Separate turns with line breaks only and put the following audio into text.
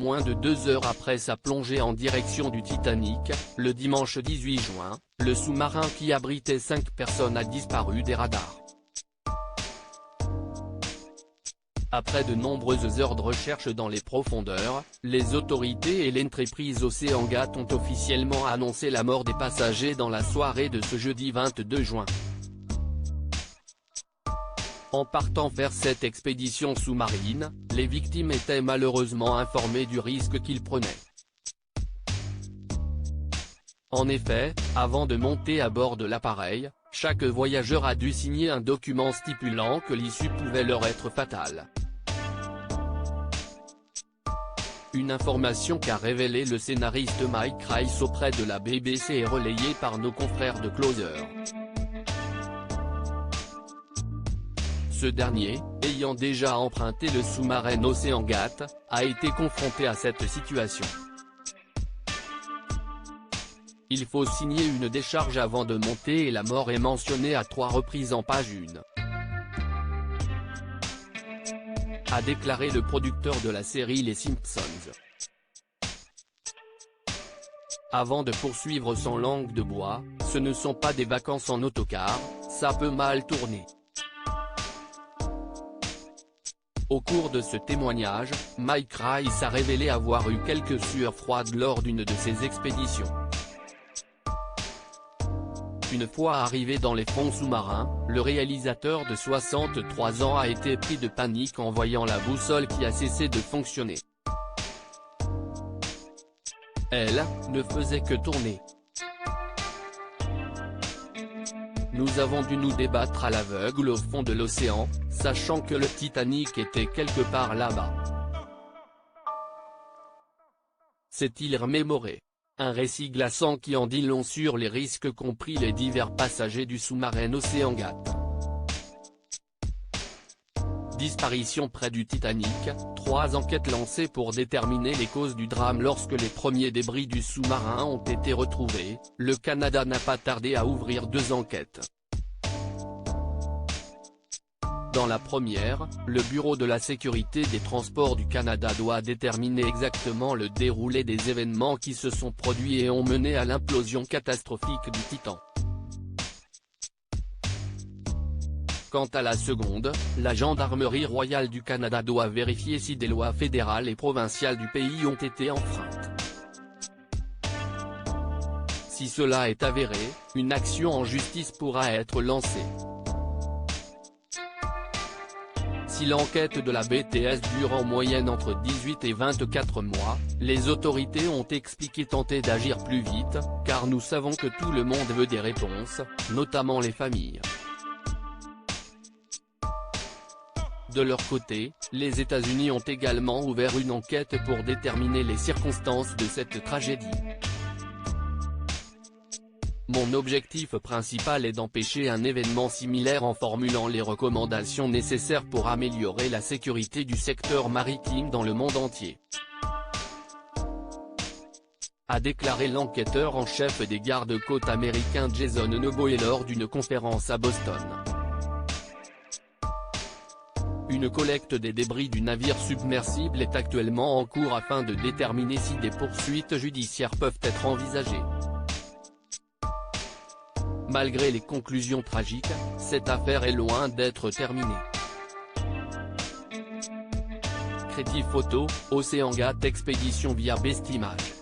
moins de 2 heures après sa plongée en direction du Titanic, le dimanche 18 juin, le sous-marin qui abritait 5 personnes a disparu des radars. Après de nombreuses heures de recherche dans les profondeurs, les autorités et l'entreprise OceanGate ont officiellement annoncé la mort des passagers dans la soirée de ce jeudi 22 juin. En partant vers cette expédition sous-marine, les victimes étaient malheureusement informées du risque qu'ils prenaient. En effet, avant de monter à bord de l'appareil, chaque voyageur a dû signer un document stipulant que l'issue pouvait leur être fatale. Une information qu'a révélée le scénariste Mike Rice auprès de la BBC et relayée par nos confrères de Closer. Ce dernier, ayant déjà emprunté le sous-marin OceanGate, a été confronté à cette situation. Il faut signer une décharge avant de monter et la mort est mentionnée à 3 reprises en page 1. A déclaré le producteur de la série Les Simpsons. Avant de poursuivre sans langue de bois, ce ne sont pas des vacances en autocar, ça peut mal tourner. Au cours de ce témoignage, Mike Rice a révélé avoir eu quelques sueurs froides lors d'une de ses expéditions. Une fois arrivé dans les fonds sous-marins, le réalisateur de 63 ans a été pris de panique en voyant la boussole qui a cessé de fonctionner. Elle ne faisait que tourner. Nous avons dû nous débattre à l'aveugle au fond de l'océan, sachant que le Titanic était quelque part là-bas. S'est-il remémoré. Un récit glaçant qui en dit long sur les risques qu'ont pris les divers passagers du sous-marin OceanGate. Disparition près du Titanic, 3 enquêtes lancées pour déterminer les causes du drame. Lorsque les premiers débris du sous-marin ont été retrouvés, le Canada n'a pas tardé à ouvrir 2 enquêtes. Dans la première, le Bureau de la sécurité des transports du Canada doit déterminer exactement le déroulé des événements qui se sont produits et ont mené à l'implosion catastrophique du Titan. Quant à la seconde, la Gendarmerie royale du Canada doit vérifier si des lois fédérales et provinciales du pays ont été enfreintes. Si cela est avéré, une action en justice pourra être lancée. Si l'enquête de la BTS dure en moyenne entre 18 et 24 mois, les autorités ont expliqué tenter d'agir plus vite, car nous savons que tout le monde veut des réponses, notamment les familles. De leur côté, les États-Unis ont également ouvert une enquête pour déterminer les circonstances de cette tragédie. Mon objectif principal est d'empêcher un événement similaire en formulant les recommandations nécessaires pour améliorer la sécurité du secteur maritime dans le monde entier. A déclaré l'enquêteur en chef des gardes-côtes américains Jason Noboe lors d'une conférence à Boston. Une collecte des débris du navire submersible est actuellement en cours afin de déterminer si des poursuites judiciaires peuvent être envisagées. Malgré les conclusions tragiques, cette affaire est loin d'être terminée. Creative Photo, OceanGate Expédition via Best Images.